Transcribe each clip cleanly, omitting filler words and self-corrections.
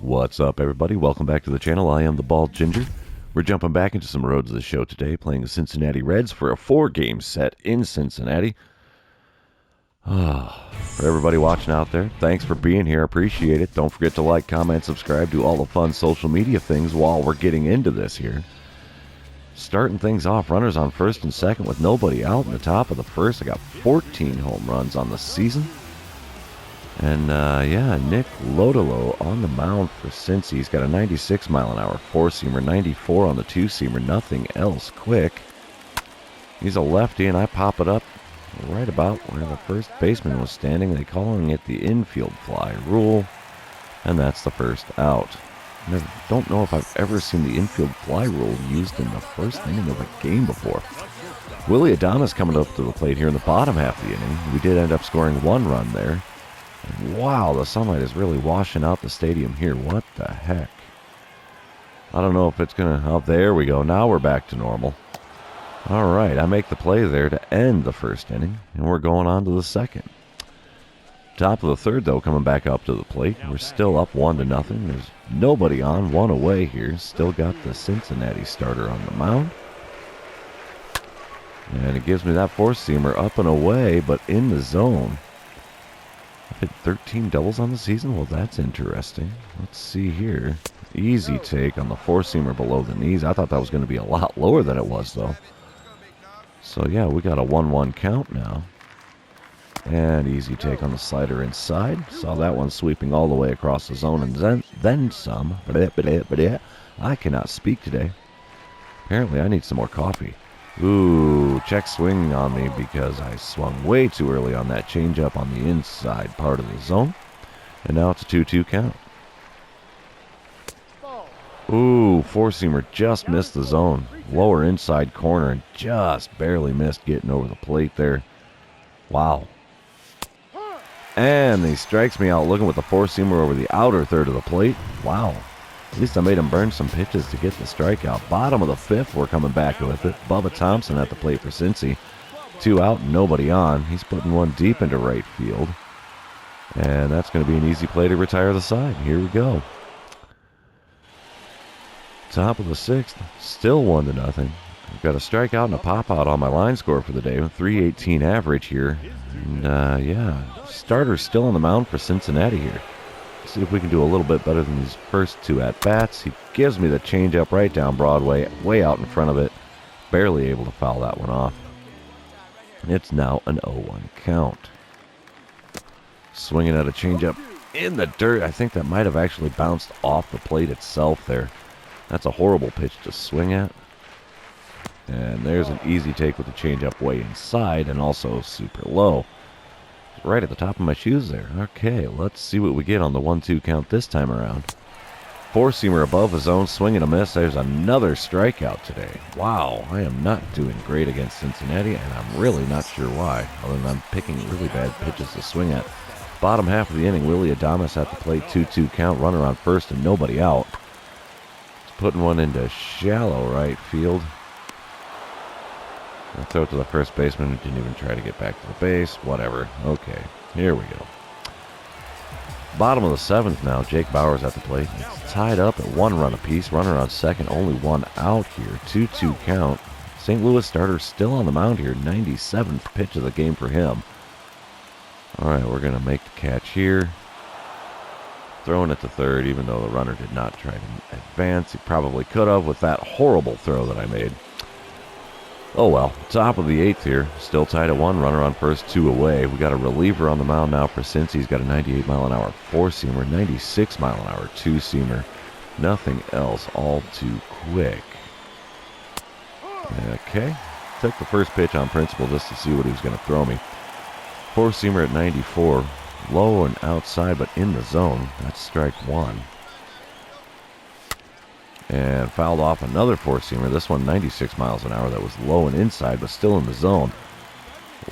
What's up, everybody? Welcome back to the channel. I am the Bald Ginger. We're jumping back into some roads of the show today, playing the Cincinnati Reds for a 4-game set in Cincinnati. For everybody watching out there, thanks for being here. Appreciate it. Don't forget to like, comment, subscribe, do all the fun social media things while we're getting into this here. Starting things off, runners on first and second with nobody out in the top of the first. I got 14 home runs on the season. And, Nick Lodolo on the mound for Cincy. He's got a 96-mile-an-hour four-seamer, 94 on the two-seamer, nothing else quick. He's a lefty, and I pop it up right about where the first baseman was standing. They're calling it the infield fly rule, and that's the first out. I don't know if I've ever seen the infield fly rule used in the first inning of a game before. Willie Adames coming up to the plate here in the bottom half of the inning. We did end up scoring one run there. Wow, the sunlight is really washing out the stadium here. What the heck? I don't know if it's going to... Oh, there we go. Now we're back to normal. All right, I make the play there to end the first inning, and we're going on to the second. Top of the third, though, coming back up to the plate. We're still up 1-0. There's nobody on, one away here. Still got the Cincinnati starter on the mound. And it gives me that four-seamer up and away, but in the zone. I've hit 13 doubles on the season. Well, that's interesting. Let's see here. Easy take on the four-seamer below the knees. I thought that was going to be a lot lower than it was, though. So, yeah, we got a 1-1 count now. And easy take on the slider inside. Saw that one sweeping all the way across the zone and then some. I cannot speak today. Apparently, I need some more coffee. Ooh, check swinging on me because I swung way too early on that changeup on the inside part of the zone. And now it's a 2-2 count. Ooh, four-seamer just missed the zone. Lower inside corner and just barely missed getting over the plate there. Wow. And he strikes me out looking with the four-seamer over the outer third of the plate. Wow. At least I made him burn some pitches to get the strikeout. Bottom of the fifth, we're coming back with it. Bubba Thompson at the plate for Cincy. 2 out, nobody on. He's putting one deep into right field. And that's going to be an easy play to retire the side. Here we go. Top of the sixth, still 1-0. I've got a strikeout and a pop-out on my line score for the day. 318 average here. And, starter's still on the mound for Cincinnati here. See if we can do a little bit better than these first two at-bats. He gives me the changeup right down Broadway, way out in front of it. Barely able to foul that one off. It's now an 0-1 count. Swinging at a changeup in the dirt. I think that might have actually bounced off the plate itself there. That's a horrible pitch to swing at. And there's an easy take with the changeup way inside and also super low. Right at the top of my shoes there. Okay, let's see what we get on the 1-2 count this time around. Four-seamer above the zone, swing and a miss. There's another strikeout today. Wow, I am not doing great against Cincinnati, and I'm really not sure why, other than I'm picking really bad pitches to swing at. Bottom half of the inning, Willie Adames at the plate, 2-2 count, runner on first and nobody out. He's putting one into shallow right field. I'll throw it to the first baseman who didn't even try to get back to the base. Whatever. Okay, here we go. Bottom of the seventh now. Jake Bauers at the plate. It's tied up at 1 run apiece. Runner on second. Only 1 out here. 2-2 count. St. Louis starter still on the mound here. 97th pitch of the game for him. All right, we're going to make the catch here. Throwing it to third, even though the runner did not try to advance. He probably could have with that horrible throw that I made. Oh well, top of the eighth here, still tied at 1, runner on first, 2 away. We got a reliever on the mound now for Cincy. He's got a 98-mile-an-hour four-seamer, 96-mile-an-hour two-seamer. Nothing else, all too quick. Okay, took the first pitch on principle just to see what he was going to throw me. Four-seamer at 94, low and outside, but in the zone. That's strike 1. And fouled off another four-seamer. This one 96 miles an hour. That was low and inside, but still in the zone.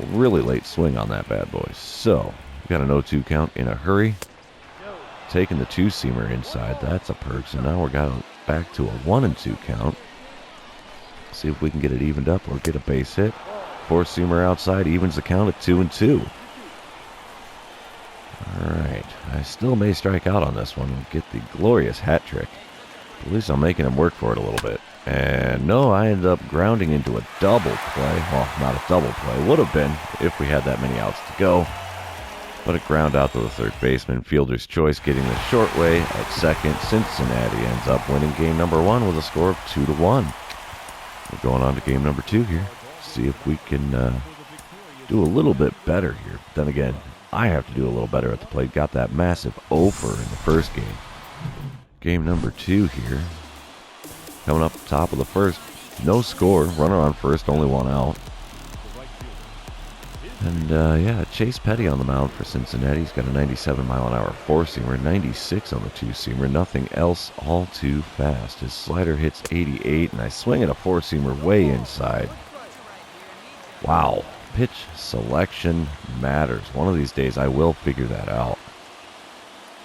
Really late swing on that bad boy. So, we got an 0-2 count in a hurry. Taking the two-seamer inside. That's a perk. So now we're got back to a 1-2 count. See if we can get it evened up or get a base hit. Four-seamer outside evens the count at 2-2. Alright, I still may strike out on this one and get the glorious hat trick. At least I'm making him work for it a little bit. And no, I ended up grounding into a double play. Well, not a double play. Would have been if we had that many outs to go. But a ground out to the third baseman. Fielder's choice getting the short way at second. Cincinnati ends up winning game number 1 with a score of 2-1. We're going on to game number 2 here. See if we can do a little bit better here. Then again, I have to do a little better at the plate. Got that massive offer in the first game. Game number 2 here. Coming up top of the first. No score. Runner on first, only 1 out. And, yeah, Chase Petty on the mound for Cincinnati. He's got a 97-mile-an-hour four-seamer, 96 on the two-seamer. Nothing else all too fast. His slider hits 88, and I swing at a four-seamer way inside. Wow. Pitch selection matters. One of these days I will figure that out.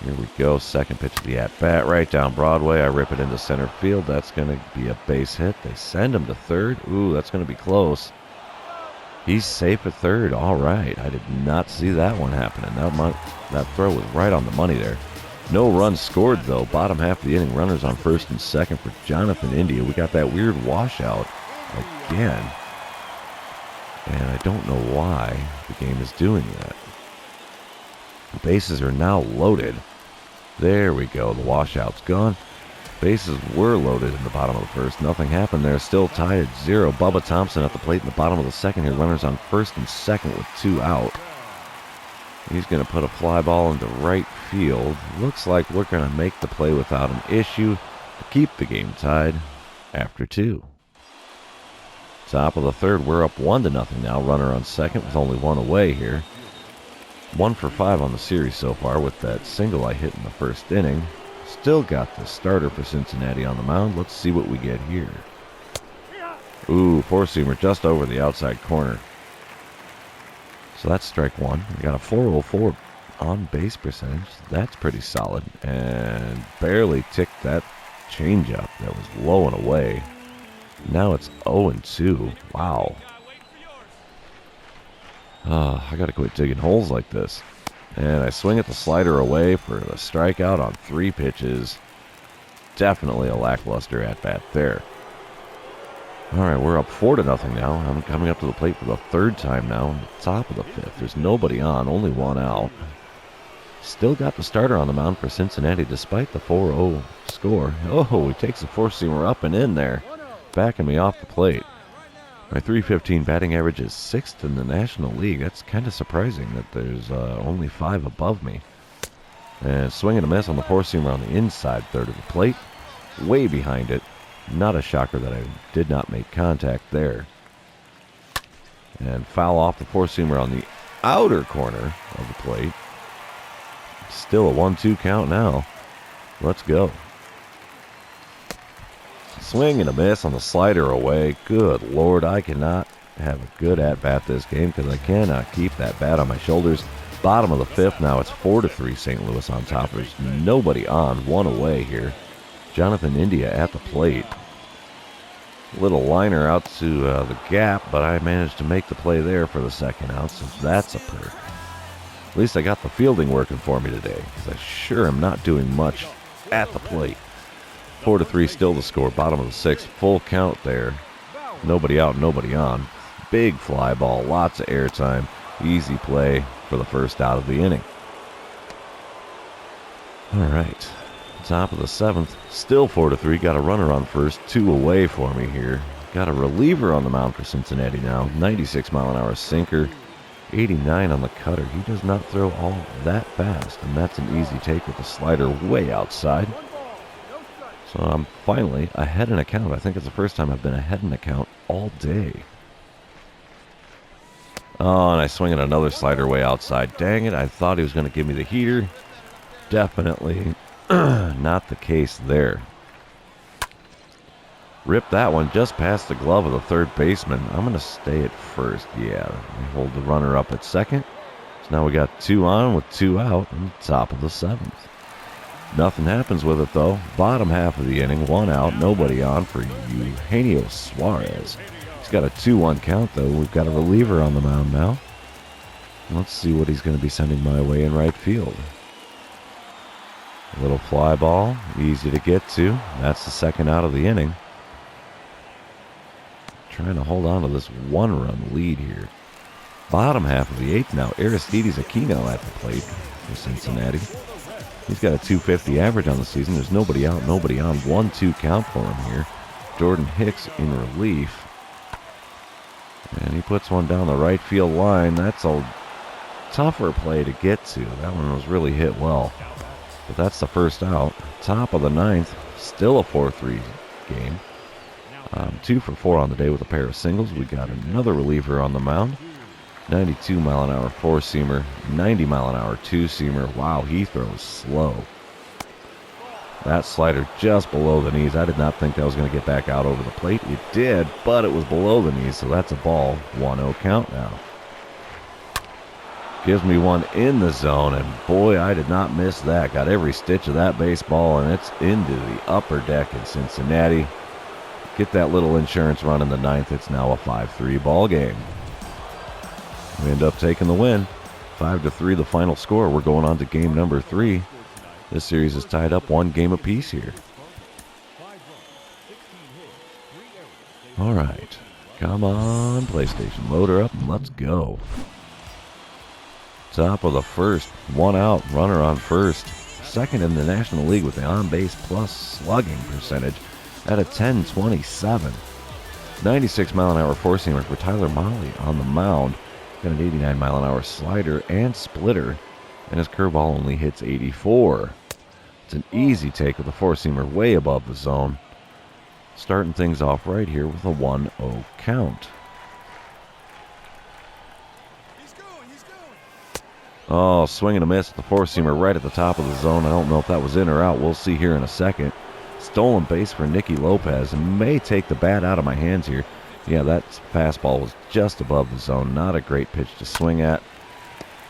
Here we go. Second pitch of the at-bat. Right down Broadway. I rip it into center field. That's going to be a base hit. They send him to third. Ooh, that's going to be close. He's safe at third. All right. I did not see that one happening. That throw was right on the money there. No runs scored, though. Bottom half of the inning, runners on first and second for Jonathan India. We got that weird washout again. And I don't know why the game is doing that. The bases are now loaded. There we go. The washout's gone. Bases were loaded in the bottom of the first. Nothing happened there. Still tied at 0. Bubba Thompson at the plate in the bottom of the second here. Runners on first and second with 2 out. He's going to put a fly ball into right field. Looks like we're going to make the play without an issue to keep the game tied after 2. Top of the third, we're up 1-0 now. Runner on second with only 1 away here. 1 for 5 on the series so far with that single I hit in the first inning. Still got the starter for Cincinnati on the mound. Let's see what we get here. Ooh, four-seamer just over the outside corner. So that's strike 1. We got a 404 on base percentage. That's pretty solid. And barely ticked that changeup that was low and away. Now it's 0-2. Wow. I got to quit digging holes like this. And I swing at the slider away for the strikeout on 3 pitches. Definitely a lackluster at-bat there. All right, we're up 4-0 now. I'm coming up to the plate for the 3rd time now. Top of the 5th. There's nobody on, only 1 out. Still got the starter on the mound for Cincinnati despite the 4-0 score. Oh, he takes the four-seamer up and in there, backing me off the plate. My .315 batting average is 6th in the National League. That's kind of surprising that there's only 5 above me. And swing and a miss on the four-seamer on the inside third of the plate. Way behind it. Not a shocker that I did not make contact there. And foul off the four-seamer on the outer corner of the plate. Still a 1-2 count now. Let's go. Swing and a miss on the slider away. Good Lord, I cannot have a good at-bat this game because I cannot keep that bat on my shoulders. Bottom of the 5th now. It's 4-3 St. Louis on top. There's nobody on. 1 away here. Jonathan India at the plate. Little liner out to the gap, but I managed to make the play there for the 2nd out, so that's a perk. At least I got the fielding working for me today because I sure am not doing much at the plate. 4-3 still the score. Bottom of the 6th. Full count there. Nobody out, nobody on. Big fly ball. Lots of airtime. Easy play for the 1st out of the inning. All right. Top of the 7th. Still 4-3. Got a runner on first. 2 away for me here. Got a reliever on the mound for Cincinnati now. 96-mile-an-hour sinker. 89 on the cutter. He does not throw all that fast. And that's an easy take with the slider way outside. So I'm finally ahead in a count. I think it's the first time I've been ahead in a count all day. Oh, and I swing at another slider way outside. Dang it, I thought he was going to give me the heater. Definitely not the case there. Rip that one just past the glove of the 3rd baseman. I'm going to stay at first. Yeah, we hold the runner up at second. So now we got 2 on with 2 out on the top of the 7th. Nothing happens with it, though. Bottom half of the inning, 1 out, nobody on for Eugenio Suarez. He's got a 2-1 count, though. We've got a reliever on the mound now. Let's see what he's going to be sending my way in right field. A little fly ball, easy to get to. That's the second out of the inning. Trying to hold on to this one-run lead here. Bottom half of the eighth now. Aristides Aquino at the plate for Cincinnati. He's got a .250 average on the season. There's nobody out, nobody on. 1-2 count for him here. Jordan Hicks in relief. And he puts one down the right field line. That's a tougher play to get to. That one was really hit well. But that's the first out. Top of the ninth. Still a 4-3 game. 2 for 4 on the day with a pair of singles. We got another reliever on the mound. 92-mile-an-hour four-seamer, 90-mile-an-hour two-seamer. Wow, he throws slow. That slider just below the knees. I did not think that was going to get back out over the plate. It did, but it was below the knees, so that's a ball. 1-0 count now. Gives me one in the zone, and boy, I did not miss that. Got every stitch of that baseball, and it's into the upper deck in Cincinnati. Get that little insurance run in the ninth. It's now a 5-3 ball game. We end up taking the win. 5-3 the final score. We're going on to game number 3. This series is tied up 1 game apiece here. All right. Come on, PlayStation. Load her up and let's go. Top of the first. 1 out. Runner on first. Second in the National League with the on-base plus slugging percentage at a .1027. 96-mile-an-hour four-seamer for Tyler Mahle on the mound. Got an 89-mile-an-hour slider and splitter, and his curveball only hits 84. It's an easy take with a four-seamer way above the zone. Starting things off right here with a 1-0 count. Oh, swing and a miss. The four-seamer right at the top of the zone. I don't know if that was in or out. We'll see here in a second. Stolen base for Nicky Lopez, and may take the bat out of my hands here. Yeah, that fastball was just above the zone. Not a great pitch to swing at.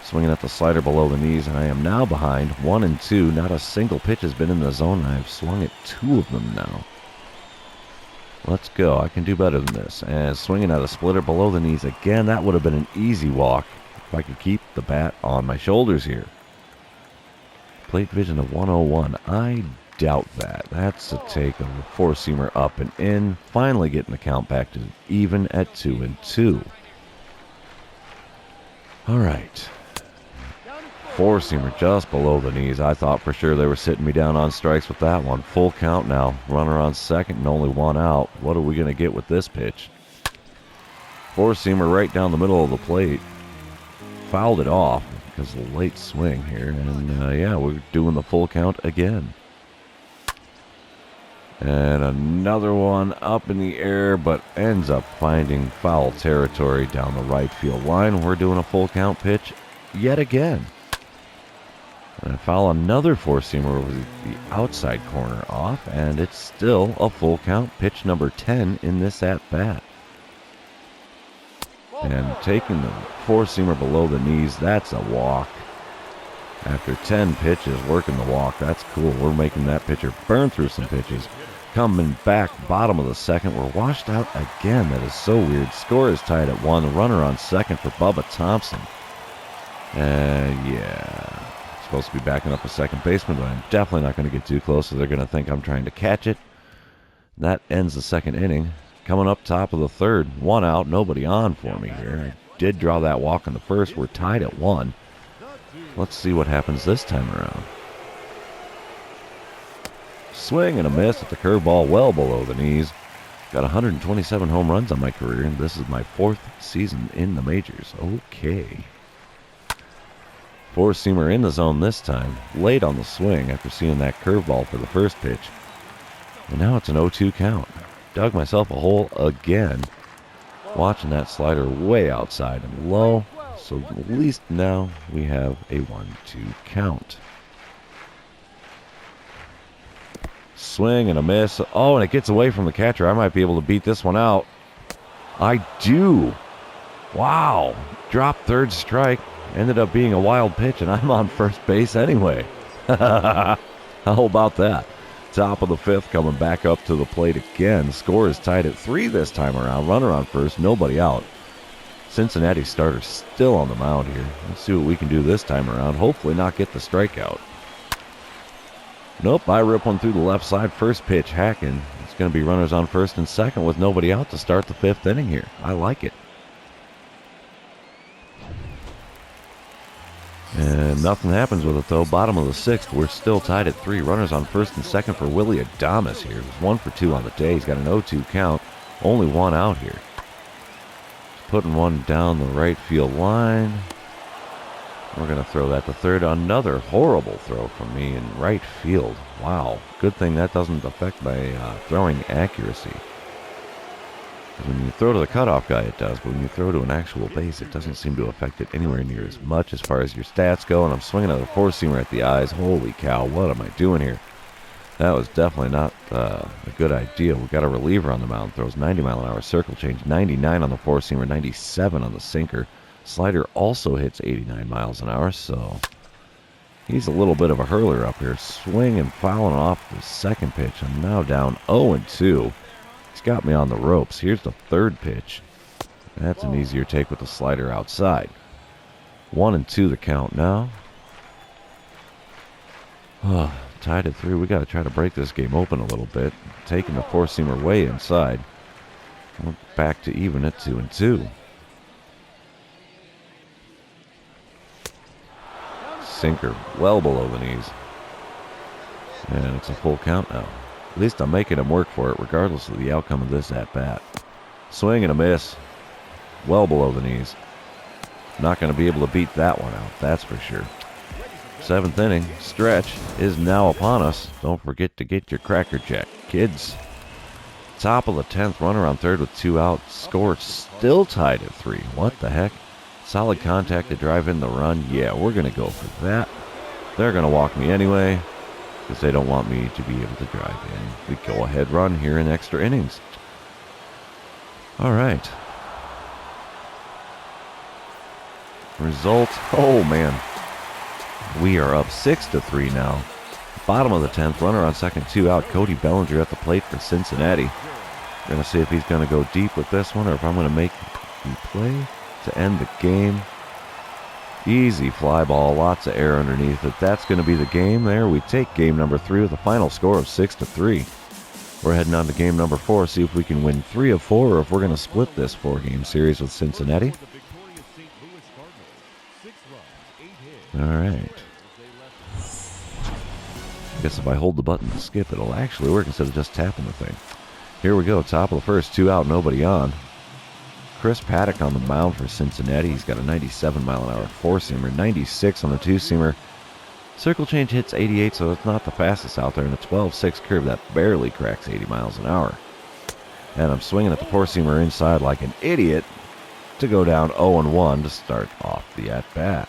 Swinging at the slider below the knees, and I am now behind 1-2. Not a single pitch has been in the zone. I've swung at 2 of them now. Let's go. I can do better than this. And swinging at a splitter below the knees again. That would have been an easy walk if I could keep the bat on my shoulders here. Plate vision of 101. I doubt that. That's a take of a four-seamer up and in. Finally getting the count back to even at 2-2. All right. Four-seamer just below the knees. I thought for sure they were sitting me down on strikes with that one. Full count now. Runner on second and only 1 out. What are we going to get with this pitch? Four-seamer right down the middle of the plate. Fouled it off because of the late swing here. And yeah, we're doing the full count again. And another one up in the air, but ends up finding foul territory down the right field line. We're doing a full count pitch yet again. And I foul another four-seamer over the outside corner off, and it's still a full count. Pitch number 10 in this at-bat. And taking the four-seamer below the knees, that's a walk. After 10 pitches, working the walk, that's cool. We're making that pitcher burn through some pitches. Coming back, bottom of the second, we're washed out again. That is so weird. Score is tied at 1. Runner on second for Bubba Thompson. Yeah. Supposed to be backing up a second baseman, but I'm definitely not going to get too close, so they're going to think I'm trying to catch it. That ends the second inning. Coming up top of the third, 1 out, nobody on for me here. I did draw that walk in the first. We're tied at 1. Let's see what happens this time around. Swing and a miss at the curveball well below the knees. Got 127 home runs on my career, and this is my 4th season in the majors. Okay. Four-seamer in the zone this time. Late on the swing after seeing that curveball for the first pitch. And now it's an 0-2 count. Dug myself a hole again. Watching that slider way outside and low. So at least now we have a 1-2 count. Swing and a miss. Oh, and it gets away from the catcher. I might be able to beat this one out. I do. Wow. Drop third strike. Ended up being a wild pitch, and I'm on first base anyway. How about that? Top of the 5th, coming back up to the plate again. Score is tied at 3 this time around. Runner on first, nobody out. Cincinnati starter still on the mound here. Let's see what we can do this time around. Hopefully not get the strikeout. Nope, I rip one through the left side. First pitch, hacking. It's going to be runners on first and second with nobody out to start the 5th inning here. I like it. And nothing happens with it, though. Bottom of the 6th, we're still tied at 3. Runners on first and second for Willie Adames here. He's 1 for 2 on the day. He's got an 0-2 count. Only one out here. Just putting one down the right field line. We're going to throw that to third. Another horrible throw from me in right field. Wow. Good thing that doesn't affect my throwing accuracy. When you throw to the cutoff guy, it does, but when you throw to an actual base, it doesn't seem to affect it anywhere near as much as far as your stats go, and I'm swinging at a 4-seamer at the eyes. Holy cow, what am I doing here? That was definitely not a good idea. We got a reliever on the mound. Throws 90-mile-an-hour circle change, 99 on the 4-seamer, 97 on the sinker. Slider also hits 89 miles an hour, so he's a little bit of a hurler up here. Swing and fouling off the second pitch. I'm now down 0-2. He's got me on the ropes. Here's the third pitch. That's an easier take with the slider outside. 1-2 the count now. Tied at 3. We got to try to break this game open a little bit. Taking the 4-seamer way inside. We're back to even at 2-2. Sinker well below the knees. And it's a full count now. At least I'm making him work for it, regardless of the outcome of this at-bat. Swing and a miss. Well below the knees. Not going to be able to beat that one out, that's for sure. 7th inning stretch is now upon us. Don't forget to get your Cracker Jack, kids. Top of the 10th, runner on third with 2 out. Score still tied at 3. What the heck? Solid contact to drive in the run. Yeah, we're going to go for that. They're going to walk me anyway, because they don't want me to be able to drive in. We go ahead run here in extra innings. All right. Result. Oh, man. We are up 6-3 now. Bottom of the 10th. Runner on second, 2 out. Cody Bellinger at the plate for Cincinnati. We're going to see if he's going to go deep with this one or if I'm going to make the play to end the game. Easy fly ball, lots of air underneath it. That's going to be the game there. We take game number 3 with a final score of 6-3. We're heading on to game number 4, see if we can win 3 of 4 or if we're going to split this 4-game series with Cincinnati. All right. I guess if I hold the button to skip, it'll actually work instead of just tapping the thing. Here we go. Top of the first, 2 out, nobody on. Chris Paddock on the mound for Cincinnati. He's got a 97-mile-an-hour 4-seamer, 96 on the 2-seamer. Circle change hits 88, so it's not the fastest out there, and a 12-6 curve that barely cracks 80 miles an hour. And I'm swinging at the 4-seamer inside like an idiot to go down 0-1 to start off the at-bat.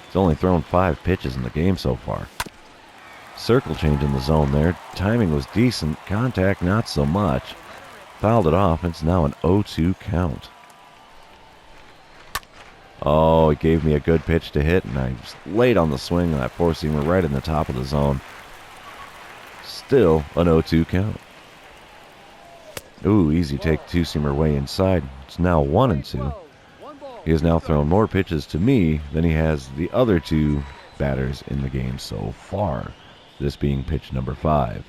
He's only thrown 5 pitches in the game so far. Circle change in the zone there. Timing was decent. Contact not so much. Fouled it off. It's now an 0-2 count. Oh, he gave me a good pitch to hit, and I was late on the swing on that 4-seamer right in the top of the zone. Still an 0-2 count. Ooh, easy take 2-seamer way inside. It's now 1-2. He has now thrown more pitches to me than he has the other 2 batters in the game so far. This being pitch number 5.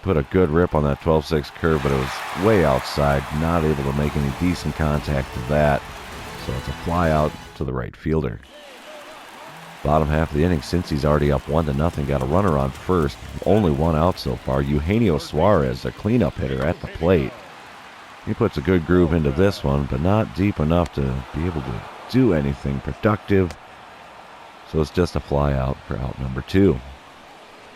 Put a good rip on that 12-6 curve, but it was way outside. Not able to make any decent contact to that. So it's a fly out to the right fielder. Bottom half of the inning, since he's already up 1-0, got a runner on first. Only 1 out so far. Eugenio Suarez, a cleanup hitter at the plate. He puts a good groove into this one, but not deep enough to be able to do anything productive. So it's just a fly out for out number 2.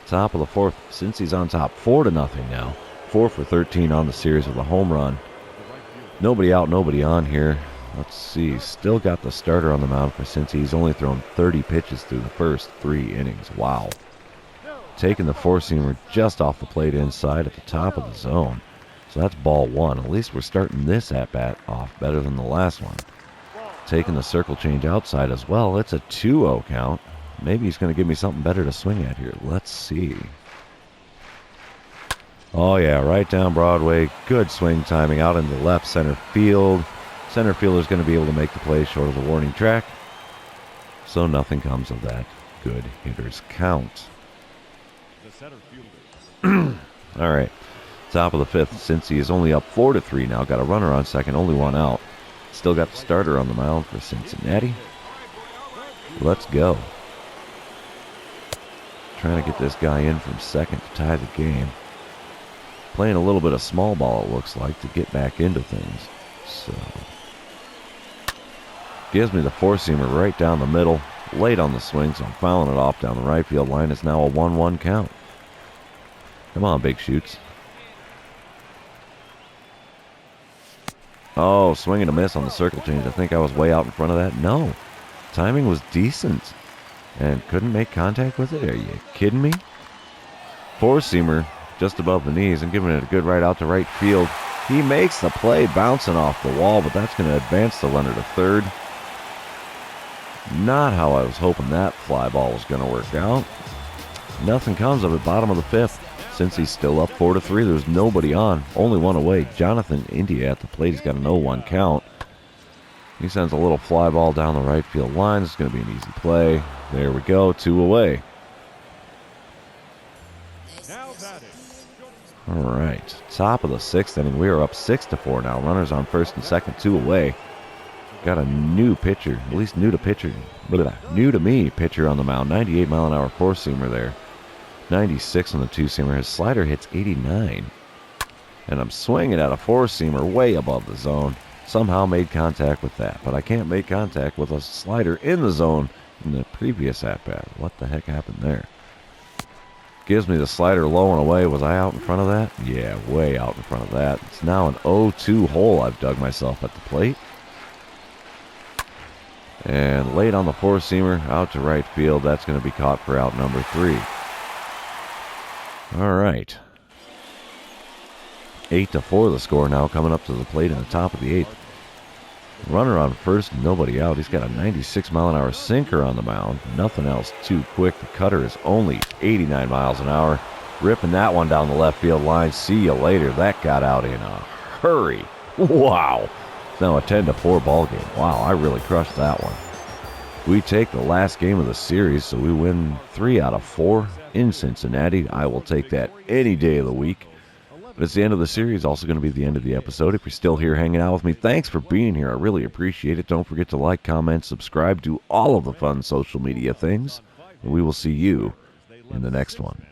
Top of the 4th, since he's on top, 4-0 now. 4 for 13 on the series with a home run. Nobody out, nobody on here. Let's see, still got the starter on the mound for Cincy. He's only thrown 30 pitches through the first 3 innings. Wow. Taking the 4-seamer just off the plate inside at the top of the zone. So that's ball 1. At least we're starting this at-bat off better than the last one. Taking the circle change outside as well. It's a 2-0 count. Maybe he's going to give me something better to swing at here. Let's see. Oh, yeah, right down Broadway. Good swing timing out into left center field. Center fielder's going to be able to make the play short of the warning track. So nothing comes of that. Good hitters count. All right. Top of the fifth. Cincy is only up 4-3 now. Got a runner on second. Only one out. Still got the starter on the mound for Cincinnati. Let's go. Trying to get this guy in from second to tie the game. Playing a little bit of small ball, it looks like, to get back into things. So, gives me the four-seamer right down the middle. Late on the swing, so I'm fouling it off down the right field line. It's now a 1-1 count. Come on, big shoots. Oh, swing and a miss on the circle change. I think I was way out in front of that. No. Timing was decent. And couldn't make contact with it? Are you kidding me? Four-seamer just above the knees and giving it a good right out to right field. He makes the play, bouncing off the wall, but that's going to advance the runner to third. Not how I was hoping that fly ball was going to work out. Nothing comes of it. Bottom of the fifth. Since he's still up 4-3, there's nobody on. Only one away. Jonathan India at the plate. He's got a 0-1 count. He sends a little fly ball down the right field line. It's going to be an easy play. There we go. 2 away. All right. Top of the sixth inning. We are up 6-4 now. Runners on first and second. 2 away. Got a new pitcher. At least new to pitcher. New to me pitcher on the mound. 98 mile an hour four-seamer there. 96 on the two-seamer. His slider hits 89. And I'm swinging at a four-seamer way above the zone. Somehow made contact with that. But I can't make contact with a slider in the zone in the previous at-bat. What the heck happened there? Gives me the slider low and away. Was I out in front of that? Yeah, way out in front of that. It's now an 0-2 hole I've dug myself at the plate. And late on the four-seamer, out to right field. That's going to be caught for out number 3. All right. 8-4 the score now, coming up to the plate in the top of the 8th. Runner on first, nobody out. He's got a 96 mile an hour sinker on the mound. Nothing else too quick. The cutter is only 89 miles an hour. Ripping that one down the left field line. See you later. That got out in a hurry. Wow. It's now a 10-4 ball game. Wow, I really crushed that one. We take the last game of the series, so we win 3 out of 4 in Cincinnati. I will take that any day of the week. But it's the end of the series, also going to be the end of the episode. If you're still here hanging out with me, thanks for being here. I really appreciate it. Don't forget to like, comment, subscribe, do all of the fun social media things. And we will see you in the next one.